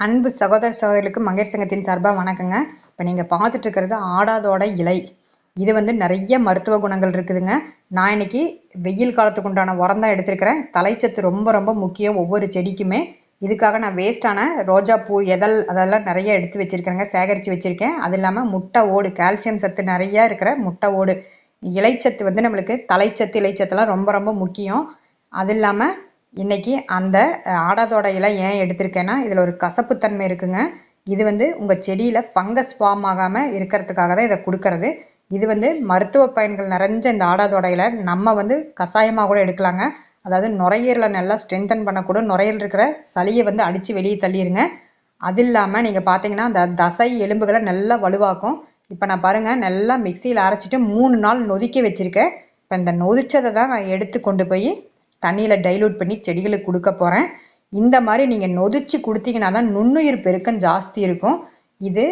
அன்பு சகோதர சகோதரிகளுக்கு மங்கேஷ் சங்கத்தின் சார்பாக வணக்கங்க. இப்போ நீங்கள் பார்த்துட்டு இருக்கிறது ஆடாதோட இலை. இது நிறைய மருத்துவ குணங்கள் இருக்குதுங்க. நான் இன்னைக்கு வெயில் காலத்துக்கு உண்டான உரம் தான் எடுத்திருக்கிறேன். தலைச்சத்து ரொம்ப ரொம்ப முக்கியம் ஒவ்வொரு செடிக்குமே. இதுக்காக நான் வேஸ்டான ரோஜா பூ அதெல்லாம் நிறைய எடுத்து வச்சிருக்கேங்க, சேகரித்து வச்சிருக்கேன். அது இல்லாமல் முட்டை ஓடு, கால்சியம் சத்து நிறைய இருக்கிற முட்டை ஓடு, இலைச்சத்து நம்மளுக்கு தலைச்சத்து இலைச்சத்துலாம் ரொம்ப ரொம்ப முக்கியம். அது இல்லாமல் இன்னைக்கு அந்த ஆடாதோட இலை ஏன் எடுத்திருக்கேன்னா, இதில் ஒரு கசப்புத்தன்மை இருக்குங்க. இது உங்கள் செடியில் ஃபங்கஸ் ஃபார்ம் ஆகாமல் இருக்கிறதுக்காக தான் இதை கொடுக்கறது. இது மருத்துவ பயன்கள் நிறைஞ்ச இந்த ஆடாதோட இலை நம்ம கஷாயமாக கூட எடுக்கலாங்க. அதாவது நுரையீரலை நல்லா ஸ்ட்ரென்தன் பண்ணக்கூட, நுரையீரல் இருக்கிற சளியை அடித்து வெளியே தள்ளிடுங்க. அது இல்லாமல் நீங்கள் பார்த்தீங்கன்னா அந்த தசை எலும்புகளை நல்லா வலுவாக்கும். இப்போ நான் பாருங்கள், நல்லா மிக்சியில் அரைச்சிட்டு 3 நாள் நொதிக்க வச்சுருக்கேன். இப்போ இந்த நொதிச்சதை தான் நான் எடுத்து கொண்டு போய் தண்ணியில் டைலூட் பண்ணி செடிகளுக்கு கொடுக்க போகிறேன். இந்த மாதிரி நீங்கள் நொதிச்சு கொடுத்தீங்கன்னா தான் நுண்ணுயிர் பெருக்கம் ஜாஸ்தி இருக்கும். இது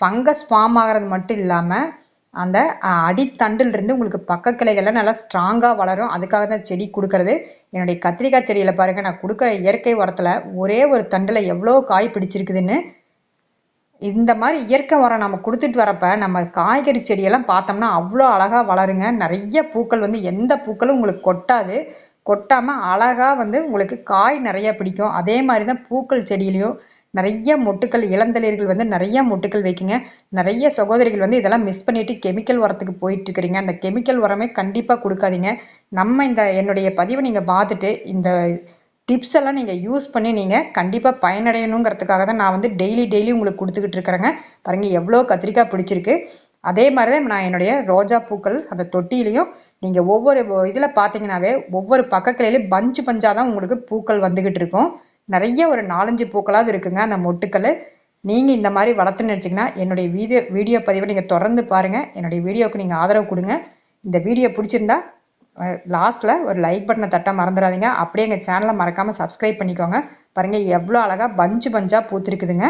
ஃபங்கஸ் ஃபார்ம் ஆகிறது மட்டும் இல்லாமல் அந்த அடித்தண்டிலிருந்து உங்களுக்கு பக்க கிளைகள்லாம் நல்லா ஸ்ட்ராங்காக வளரும். அதுக்காக தான் செடி கொடுக்கறது. என்னுடைய கத்திரிக்காய் செடியில் பாருங்கள், நான் கொடுக்குற இயற்கை உரத்தில் ஒரே ஒரு தண்டில் எவ்வளோ காய் பிடிச்சிருக்குதுன்னு. இந்த மாதிரி இயற்கை உரம் நம்ம கொடுத்துட்டு வரப்ப நம்ம காய்கறி செடியெல்லாம் பார்த்தோம்னா அவ்வளோ அழகாக வளருங்க. நிறைய பூக்கள் எந்த பூக்களும் உங்களுக்கு கொட்டாமல் அழகாக உங்களுக்கு காய் நிறைய பிடிக்கும். அதே மாதிரி தான் பூக்கள் செடியிலையும் நிறைய மொட்டுக்கள், இளந்தளிர்கள் நிறைய மொட்டுக்கள் வைக்குங்க. நிறைய சகோதரிகள் இதெல்லாம் மிஸ் பண்ணிட்டு கெமிக்கல் உரத்துக்கு போயிட்டு இருக்கிறீங்க. அந்த கெமிக்கல் உரமே கண்டிப்பாக கொடுக்காதீங்க. நம்ம என்னுடைய பதிவை நீங்கள் பார்த்துட்டு இந்த டிப்ஸ் எல்லாம் நீங்கள் யூஸ் பண்ணி நீங்கள் கண்டிப்பாக பயனடையணுங்கிறதுக்காக தான் நான் டெய்லி உங்களுக்கு கொடுத்துக்கிட்டு இருக்கிறேங்க. பாருங்கள் எவ்வளோ கத்திரிக்காய் பிடிச்சிருக்கு. அதே மாதிரி தான் நான் என்னுடைய ரோஜா பூக்கள் அந்த தொட்டிலையும் நீங்கள் ஒவ்வொரு இதில் பார்த்தீங்கன்னாவே ஒவ்வொரு பக்கக்கிளையிலையும் பஞ்சாக தான் உங்களுக்கு பூக்கள் வந்துக்கிட்டு இருக்கும். நிறைய ஒரு 4-5 பூக்களாவது இருக்குங்க அந்த மொட்டுக்கள். நீங்கள் இந்த மாதிரி வளர்த்துன்னு நினச்சிங்கன்னா என்னுடைய வீடியோ பதிவை நீங்கள் தொடர்ந்து பாருங்கள். என்னுடைய வீடியோவுக்கு நீங்கள் ஆதரவு கொடுங்க. இந்த வீடியோ பிடிச்சிருந்தா லாஸ்ட்டில் ஒரு லைக் பட்டனை தட்ட மறந்துடாதீங்க. அப்படியே எங்கள் சேனலை மறக்காமல் சப்ஸ்கிரைப் பண்ணிக்கோங்க. பாருங்கள் எவ்வளோ அழகாக பஞ்சாக பூத்துருக்குதுங்க.